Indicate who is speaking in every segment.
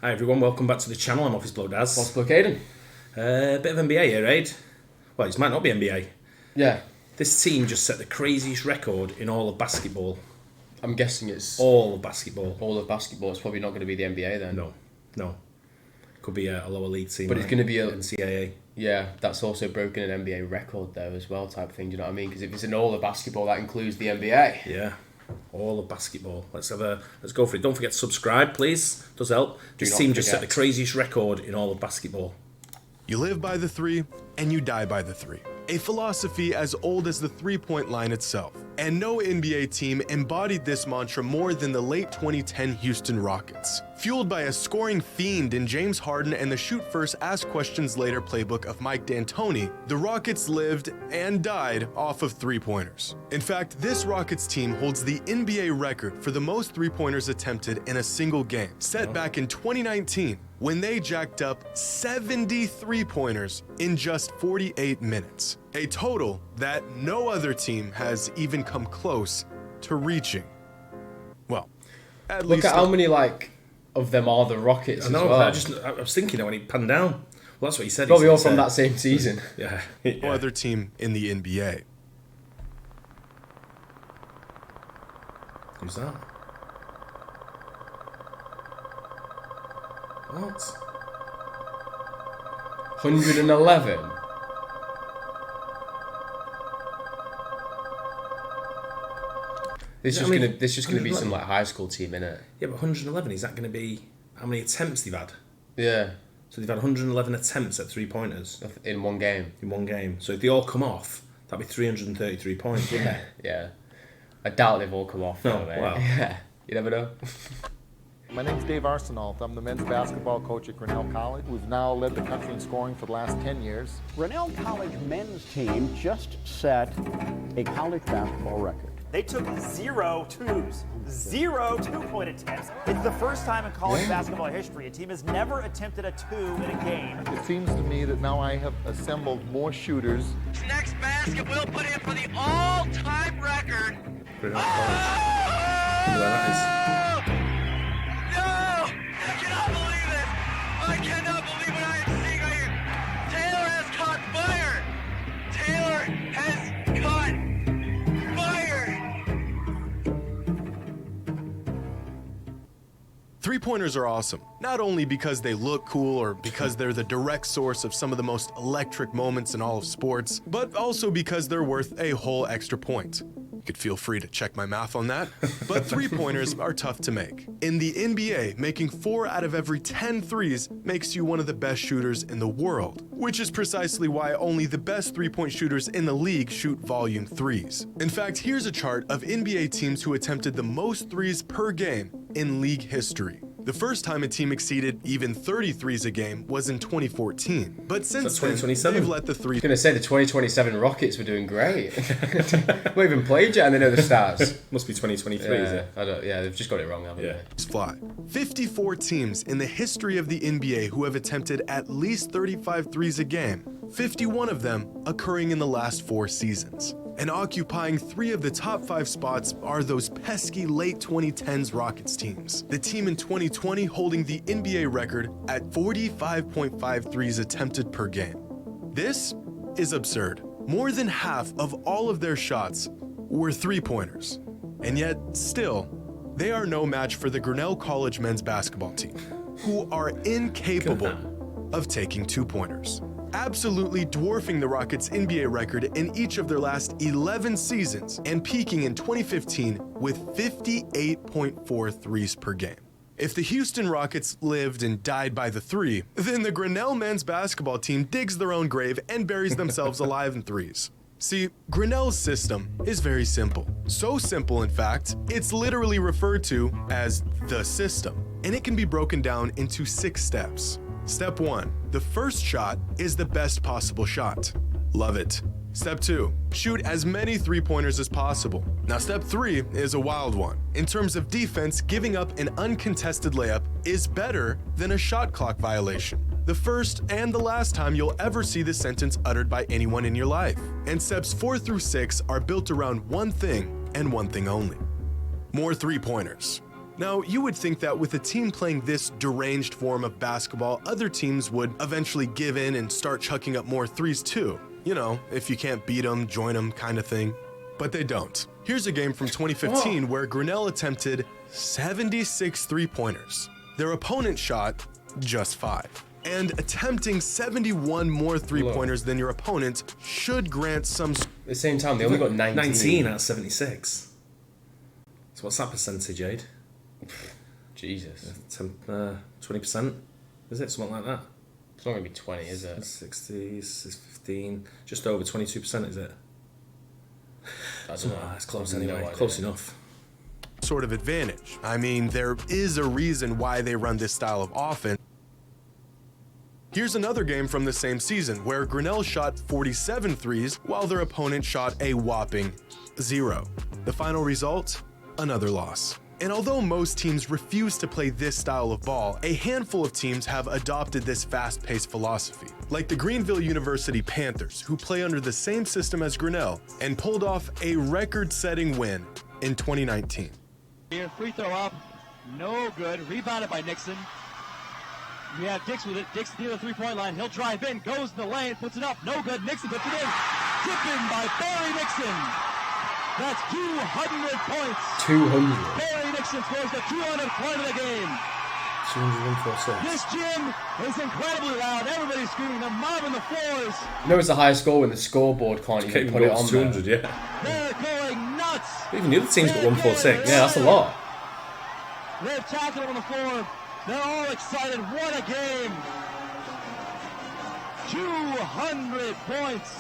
Speaker 1: Hi everyone, welcome back to the channel. I'm Office Bloke Daz.
Speaker 2: Office Bloke Aidan.
Speaker 1: Bit of NBA here, Aid. Well, it might not be NBA.
Speaker 2: Yeah.
Speaker 1: This team just set the craziest record in all of basketball.
Speaker 2: I'm guessing it's...
Speaker 1: All of basketball.
Speaker 2: All of basketball. It's probably not going to be the NBA then.
Speaker 1: No. Could be a lower league team.
Speaker 2: But it's going to be a...
Speaker 1: NCAA.
Speaker 2: Yeah, that's also broken an NBA record though as well type thing, do you know what I mean? Because if it's in all of basketball, that includes the NBA.
Speaker 1: Yeah. All of basketball. Let's go for it. Don't forget to subscribe, please. Does help. This team just set the craziest record in all of basketball.
Speaker 3: You live by the three, and you die by the three. A philosophy as old as the three-point line itself. And no NBA team embodied this mantra more than the late 2010 Houston Rockets. Fueled by a scoring fiend in James Harden and the shoot first, ask questions later playbook of Mike D'Antoni, the Rockets lived and died off of three-pointers. In fact, this Rockets team holds the NBA record for the most three-pointers attempted in a single game, set back in 2019, when they jacked up 70 three-pointers in just 48 minutes. A total that no other team has even come close to reaching. Well, at least...
Speaker 2: Look at how many, of them are the Rockets
Speaker 1: I know,
Speaker 2: as well.
Speaker 1: I was thinking that when he panned down. Well, that's what he said.
Speaker 2: Probably all from that same season.
Speaker 1: Yeah.
Speaker 3: No other team in the NBA.
Speaker 1: Who's that? What?
Speaker 2: 111. This is just gonna be some high school team, innit?
Speaker 1: Yeah, but 111, is that going to be how many attempts they've had?
Speaker 2: Yeah.
Speaker 1: So they've had 111 attempts at three-pointers.
Speaker 2: In one game.
Speaker 1: In one game. So if they all come off, that'd be 333 points, wouldn't it?
Speaker 2: Yeah. I doubt they've all come off.
Speaker 1: No,
Speaker 2: though,
Speaker 1: wow.
Speaker 2: Yeah. You never know.
Speaker 4: My name's Dave Arsenault. I'm the men's basketball coach at Grinnell College. We've now led the country in scoring for the last 10 years.
Speaker 5: Grinnell College men's team just set a college basketball record.
Speaker 6: They took 0 twos, 0 two-point attempts. It's the first time in college basketball history a team has never attempted a two in a game.
Speaker 4: It seems to me that now I have assembled more shooters.
Speaker 7: This next basket will put in for the all-time record.
Speaker 1: Grinnell College.
Speaker 7: No! I cannot believe it! I cannot believe what I am seeing right here. Taylor has caught fire! Taylor has caught fire!
Speaker 3: Three-pointers are awesome, not only because they look cool or because they're the direct source of some of the most electric moments in all of sports, but also because they're worth a whole extra point. You could feel free to check my math on that, but three-pointers are tough to make. In the NBA, making 4 out of every 10 threes makes you one of the best shooters in the world, which is precisely why only the best three-point shooters in the league shoot volume threes. In fact, here's a chart of NBA teams who attempted the most threes per game in league history. The first time a team exceeded even 30 threes a game was in 2014. But since then, they've let the three...
Speaker 2: I was going to say the 2027 Rockets were doing great. We haven't played yet and they know the stats.
Speaker 1: Must be 2023, is it?
Speaker 2: They've just got it wrong, haven't they?
Speaker 3: fly. 54 teams in the history of the NBA who have attempted at least 35 threes a game, 51 of them occurring in the last 4 seasons. And occupying 3 of the top 5 spots are those pesky late 2010s Rockets teams. The team in 2020 holding the NBA record at 45.5 threes attempted per game. This is absurd. More than half of all of their shots were three-pointers. And yet, still, they are no match for the Grinnell College men's basketball team, who are incapable of taking two-pointers, absolutely dwarfing the Rockets' NBA record in each of their last 11 seasons and peaking in 2015 with 58.4 threes per game. If the Houston Rockets lived and died by the three, then the Grinnell men's basketball team digs their own grave and buries themselves alive in threes. See, Grinnell's system is very simple. So simple, in fact, it's literally referred to as the system, and it can be broken down into 6 steps. Step 1, the first shot is the best possible shot. Love it. Step 2, shoot as many three-pointers as possible. Now step 3 is a wild one. In terms of defense, giving up an uncontested layup is better than a shot clock violation. The first and the last time you'll ever see this sentence uttered by anyone in your life. And steps 4 through 6 are built around one thing and one thing only: more three-pointers. Now, you would think that with a team playing this deranged form of basketball, other teams would eventually give in and start chucking up more threes too. You know, if you can't beat them, join them kind of thing. But they don't. Here's a game from 2015 where Grinnell attempted 76 three-pointers. Their opponent shot just 5. And attempting 71 more three-pointers than your opponent should grant some...
Speaker 2: At the same time, they only got 19.
Speaker 1: 19 out of 76. So what's that percentage, Aid?
Speaker 2: Jesus.
Speaker 1: 20%? Is it? Something like that?
Speaker 2: It's not going to be 20, is it?
Speaker 1: 60, 15, just over 22%, is it?
Speaker 2: That's not.
Speaker 1: That's close anyway. Close enough.
Speaker 3: Sort of advantage. I mean, there is a reason why they run this style of offense. Here's another game from the same season where Grinnell shot 47 threes while their opponent shot a whopping 0. The final result? Another loss. And although most teams refuse to play this style of ball, a handful of teams have adopted this fast-paced philosophy, like the Greenville University Panthers, who play under the same system as Grinnell and pulled off a record-setting win in 2019.
Speaker 8: Here, free throw up, no good, rebounded by Nixon. We have Dix with it, Dix near the three-point line, he'll drive in, goes in the lane, puts it up, no good, Nixon puts it in, tipped in by Barry Nixon. That's 200 points.
Speaker 2: 200.
Speaker 8: Barry Nixon scores the 200th point of the game.
Speaker 1: 246.
Speaker 8: This gym is incredibly loud. Everybody's screaming. They're mobbing the floors.
Speaker 2: You know it's the highest score when the scoreboard can't even put it on
Speaker 1: 200,
Speaker 2: there.
Speaker 1: yeah.
Speaker 8: They're going nuts.
Speaker 1: Even the other team's got 146.
Speaker 2: Yeah, that's a lot.
Speaker 8: They're tackling on the floor. They're all excited. What a game. 200 points.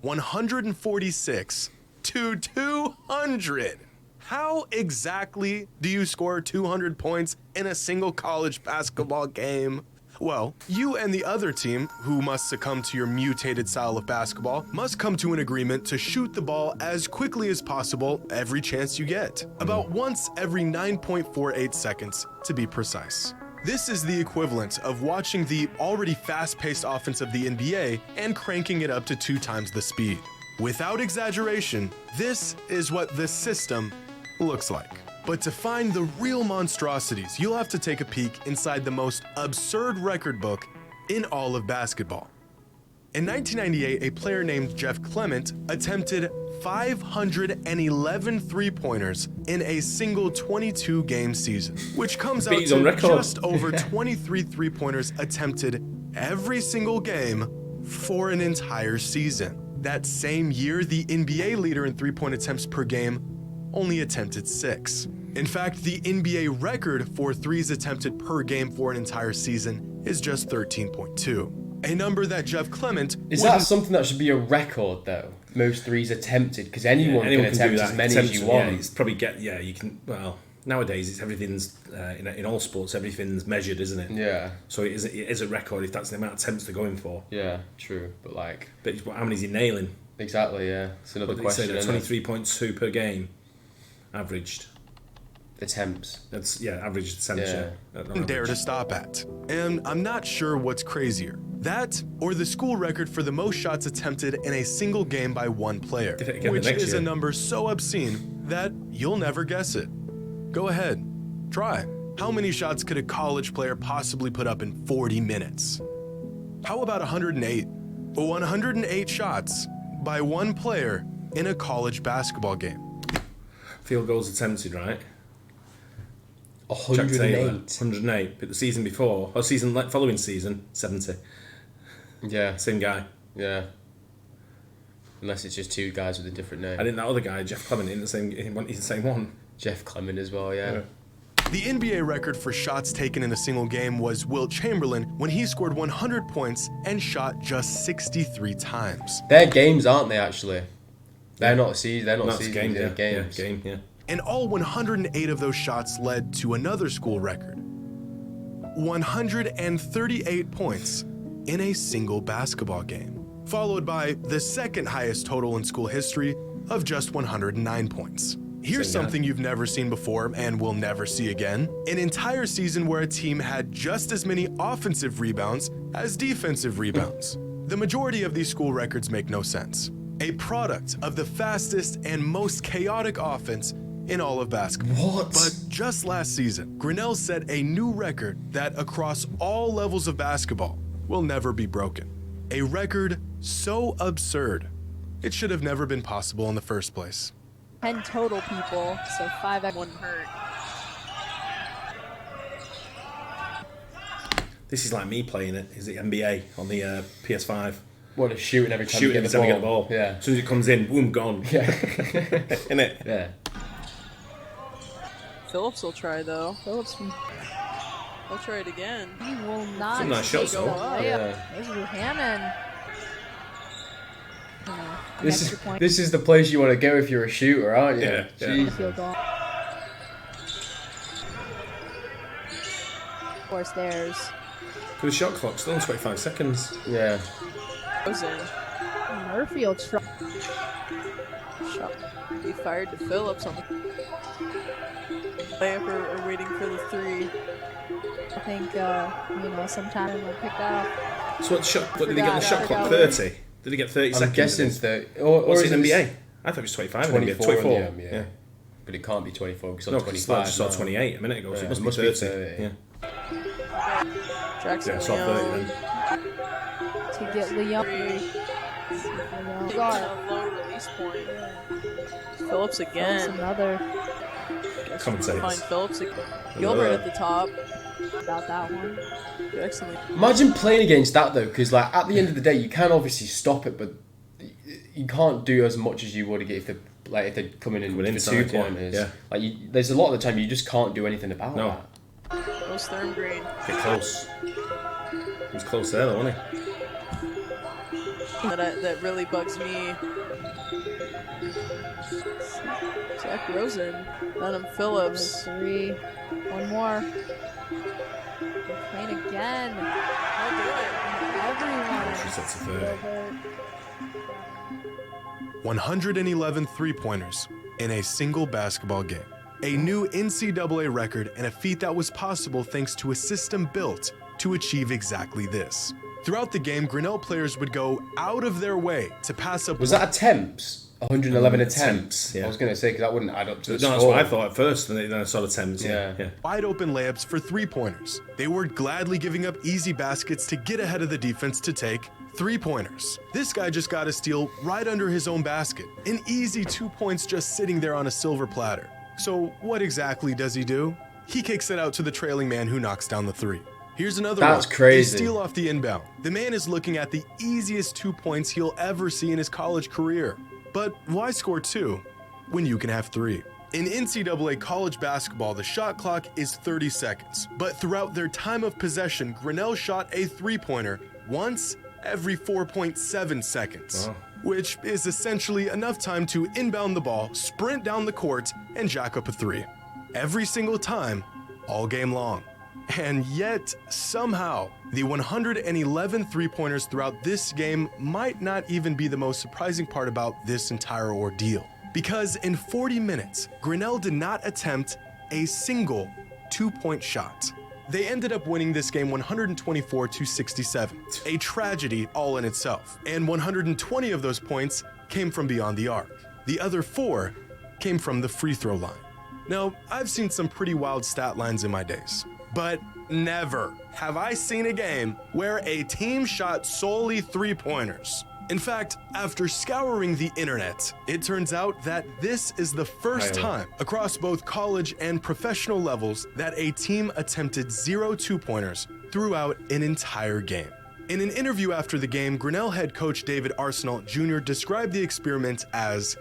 Speaker 3: 146 to 200. How exactly do you score 200 points in a single college basketball game? Well, you and the other team, who must succumb to your mutated style of basketball, must come to an agreement to shoot the ball as quickly as possible every chance you get. About once every 9.48 seconds, to be precise. This is the equivalent of watching the already fast-paced offense of the NBA and cranking it up to 2 times the speed. Without exaggeration, this is what this system looks like. But to find the real monstrosities, you'll have to take a peek inside the most absurd record book in all of basketball. In 1998, a player named Jeff Clement attempted 511 three-pointers in a single 22-game season, which comes out to just over 23 three-pointers attempted every single game for an entire season. That same year, the NBA leader in three-point attempts per game only attempted 6. In fact, the NBA record for threes attempted per game for an entire season is just 13.2. A number that Jeff Clement...
Speaker 2: Is that something that should be a record, though? Most threes attempted? Because anyone can attempt as many as you want.
Speaker 1: Yeah, it's probably you can... Well, nowadays, it's everything's... in all sports, everything's measured, isn't it?
Speaker 2: Yeah.
Speaker 1: So it is a record if that's the amount of attempts they're going for.
Speaker 2: Yeah, true. But like...
Speaker 1: But how many is he nailing?
Speaker 2: Exactly, yeah. It's another question.
Speaker 1: 23.2 per game, averaged.
Speaker 2: Attempts.
Speaker 1: That's average attempts. Yeah.
Speaker 3: Dare to stop at. And I'm not sure what's crazier, that or the school record for the most shots attempted in a single game by one player, which is a number so obscene that you'll never guess it. Go ahead, try. How many shots could a college player possibly put up in 40 minutes? How about 108? 108 shots by one player in a college basketball game.
Speaker 1: Field goals attempted, right?
Speaker 2: 108.
Speaker 1: 108, but the season before, or following season, 70.
Speaker 2: Yeah.
Speaker 1: Same guy.
Speaker 2: Yeah. Unless it's just 2 guys with a different name.
Speaker 1: I think that other guy, Jeff Clement, he's the same one.
Speaker 2: Jeff Clement as well, yeah.
Speaker 3: The NBA record for shots taken in a single game was Wilt Chamberlain when he scored 100 points and shot just 63 times.
Speaker 2: They're games, aren't they, actually? They're not seasons,
Speaker 1: Games.
Speaker 2: they're games.
Speaker 1: Yeah, game, yeah.
Speaker 3: And all 108 of those shots led to another school record. 138 points in a single basketball game, followed by the second highest total in school history of just 109 points. Here's something you've never seen before and will never see again. An entire season where a team had just as many offensive rebounds as defensive rebounds. The majority of these school records make no sense. A product of the fastest and most chaotic offense in all of basketball.
Speaker 1: What?
Speaker 3: But just last season, Grinnell set a new record that across all levels of basketball will never be broken. A record so absurd, it should have never been possible in the first place.
Speaker 9: 10 total people, so 5 wouldn't hurt.
Speaker 1: This is like me playing it. Is it NBA on the PS5?
Speaker 2: What, a shooting every time
Speaker 1: Shooting
Speaker 2: you
Speaker 1: every time you get the ball.
Speaker 2: Yeah.
Speaker 1: As soon as it comes in, boom, gone.
Speaker 2: Yeah.
Speaker 1: Innit?
Speaker 2: Yeah.
Speaker 9: Phillips will try though. He'll try it again.
Speaker 10: He will not.
Speaker 1: Some nice shots, though.
Speaker 2: Yeah.
Speaker 10: There's Buchanan.
Speaker 2: This is the place you want to go if you're a shooter, aren't you?
Speaker 1: Yeah.
Speaker 2: Jeez.
Speaker 10: Field goal. 4 stairs.
Speaker 1: For the shot clock, still on 25 seconds.
Speaker 2: Yeah.
Speaker 9: Goes in.
Speaker 10: Murphy will try.
Speaker 9: Shot. He fired to Phillips on the layup or waiting for the 3.
Speaker 10: I think, sometime we'll pick up.
Speaker 1: So what did he get on the shot clock? 30? Did he get 30 seconds?
Speaker 2: I'm guessing 30. Or
Speaker 1: is
Speaker 2: is
Speaker 1: it
Speaker 2: it
Speaker 1: NBA? I thought it was 25.
Speaker 2: 24.
Speaker 1: 24.
Speaker 2: In the NBA.
Speaker 1: Yeah.
Speaker 2: But it can't be 24 because
Speaker 1: No,
Speaker 2: I'm
Speaker 1: because
Speaker 2: 25.
Speaker 1: I just saw 28 a minute ago, so
Speaker 2: Yeah,
Speaker 1: it must be 30. Yeah.
Speaker 9: Jackson
Speaker 1: Yeah, I saw 30 then.
Speaker 10: To get Leon.
Speaker 9: Got a low release point. Phillips
Speaker 10: That's
Speaker 9: again.
Speaker 10: another
Speaker 1: Commentators.
Speaker 9: Find Phillips again. Gilbert at the top.
Speaker 10: about that one.
Speaker 9: Jackson.
Speaker 2: Imagine playing against that though, because like at the end of the day, you can obviously stop it, but you can't do as much as you would if they're coming in with
Speaker 1: inside,
Speaker 2: 2-pointers.
Speaker 1: yeah.
Speaker 2: Like there's a lot of the time you just can't do anything about
Speaker 1: No.
Speaker 2: that.
Speaker 9: Goes third green.
Speaker 1: Get close. He was close there though, wasn't he?
Speaker 9: That really bugs me. Zach Rosen. Adam Phillips.
Speaker 10: 3. One more. They're playing again.
Speaker 9: I'll do it.
Speaker 10: Everyone.
Speaker 1: She sets a third.
Speaker 3: 111 three-pointers in a single basketball game. A new NCAA record and a feat that was possible thanks to a system built to achieve exactly this. Throughout the game, Grinnell players would go out of their way to pass up...
Speaker 2: Was that attempts? 111 attempts?
Speaker 1: Yeah.
Speaker 2: I was going to say, because that wouldn't add up to the
Speaker 1: No, that's
Speaker 2: score.
Speaker 1: what I thought at first, and then I saw the attempts. Yeah.
Speaker 3: wide open layups for three-pointers. They were gladly giving up easy baskets to get ahead of the defense to take three-pointers. This guy just got a steal right under his own basket. An easy 2 points just sitting there on a silver platter. So what exactly does he do? He kicks it out to the trailing man who knocks down the 3. Here's another one.
Speaker 2: That's crazy.
Speaker 3: They steal off the inbound. The man is looking at the easiest 2 points he'll ever see in his college career. But why score 2 when you can have 3? In NCAA college basketball, the shot clock is 30 seconds. But throughout their time of possession, Grinnell shot a three-pointer once every 4.7 seconds.
Speaker 1: Wow.
Speaker 3: Which is essentially enough time to inbound the ball, sprint down the court, and jack up a 3. Every single time, all game long. And yet, somehow, the 111 three-pointers throughout this game might not even be the most surprising part about this entire ordeal. Because in 40 minutes, Grinnell did not attempt a single 2-point shot. They ended up winning this game 124-67, a tragedy all in itself. And 120 of those points came from beyond the arc. The other 4 came from the free throw line. Now, I've seen some pretty wild stat lines in my days, but never have I seen a game where a team shot solely three-pointers. In fact, after scouring the internet, it turns out that this is the first time across both college and professional levels that a team attempted 0 2-pointers throughout an entire game. In an interview after the game, Grinnell head coach David Arsenault Jr. described the experiment as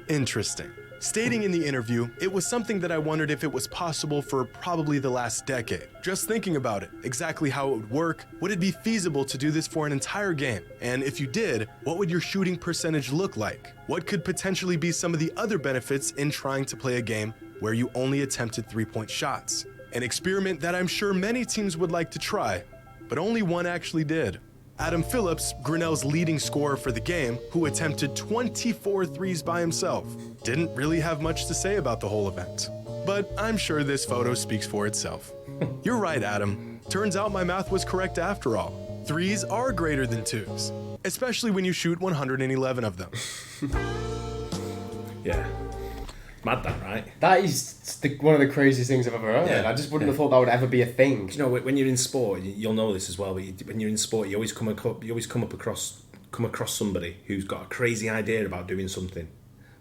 Speaker 3: interesting, stating in the interview, "It was something that I wondered if it was possible for probably the last decade. Just thinking about it, exactly how it would work, would it be feasible to do this for an entire game? And if you did, what would your shooting percentage look like? What could potentially be some of the other benefits in trying to play a game where you only attempted 3-point shots? An experiment that I'm sure many teams would like to try, but only one actually did." Adam Phillips, Grinnell's leading scorer for the game, who attempted 24 threes by himself, didn't really have much to say about the whole event. But I'm sure this photo speaks for itself. You're right, Adam. Turns out my math was correct after all. Threes are greater than 2s, especially when you shoot 111 of them.
Speaker 1: Yeah. Mad that, right?
Speaker 2: That is one of the craziest things I've ever heard.
Speaker 1: Yeah.
Speaker 2: I just wouldn't have thought that would ever be a thing.
Speaker 1: You know, when you're in sport, you'll know this as well. But when you're in sport, you always come across somebody who's got a crazy idea about doing something.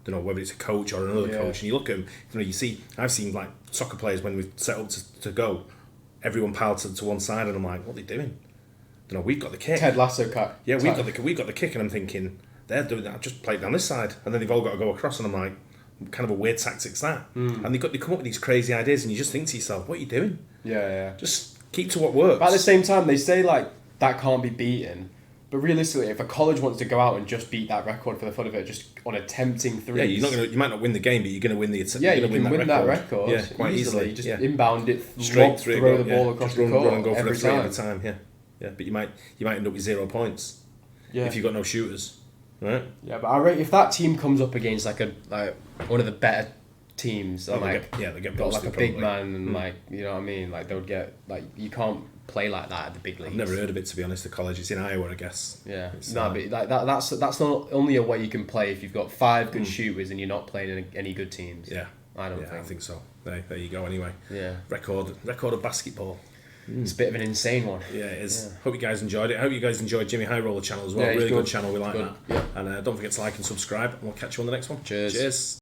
Speaker 1: Don't know whether it's a coach or another coach, and you look at them. I've seen like soccer players when we've set up to go, everyone piled to one side, and I'm like, what are they doing? Don't know. We've got the kick.
Speaker 2: Ted Lasso cut.
Speaker 1: Yeah, we've got the kick, and I'm thinking they're doing that. Just play it down this side, and then they've all got to go across, and I'm like, what kind of a weird tactic's that? And they come up with these crazy ideas, and you just think to yourself, what are you doing?
Speaker 2: Yeah.
Speaker 1: Just keep to what works.
Speaker 2: But at the same time, they say like that can't be beaten. But realistically, if a college wants to go out and just beat that record for the fun of it, just on attempting threes,
Speaker 1: you might not win the game, but you're going to win the.
Speaker 2: You can win that record.
Speaker 1: Yeah, quite easily.
Speaker 2: Just inbound it,
Speaker 1: straight
Speaker 2: throw the ball across the court,
Speaker 1: run and go for
Speaker 2: every
Speaker 1: a three
Speaker 2: time.
Speaker 1: every time. Yeah. But you might end up with 0 points.
Speaker 2: Yeah.
Speaker 1: If you've got no shooters, right?
Speaker 2: Yeah, but I rate if that team comes up against like one of the better teams, and
Speaker 1: they get
Speaker 2: got like a big
Speaker 1: probably.
Speaker 2: man, and like, you know what I mean, like they would get, like, you can't play like that at the big leagues.
Speaker 1: I've never heard of it, to be honest. The college, it's in Iowa, I guess.
Speaker 2: Yeah, but that's not only a way you can play if you've got 5 good shooters and you're not playing any good teams.
Speaker 1: Yeah,
Speaker 2: I
Speaker 1: think so. There you go. Anyway,
Speaker 2: yeah,
Speaker 1: record of basketball.
Speaker 2: It's a bit of an insane one.
Speaker 1: Yeah, it is. Yeah. Hope you guys enjoyed it. I hope you guys enjoyed Jimmy High Roller channel as well.
Speaker 2: Yeah,
Speaker 1: really good channel. We like that.
Speaker 2: Yeah.
Speaker 1: And don't forget to like and subscribe. And we'll catch you on the next one.
Speaker 2: Cheers.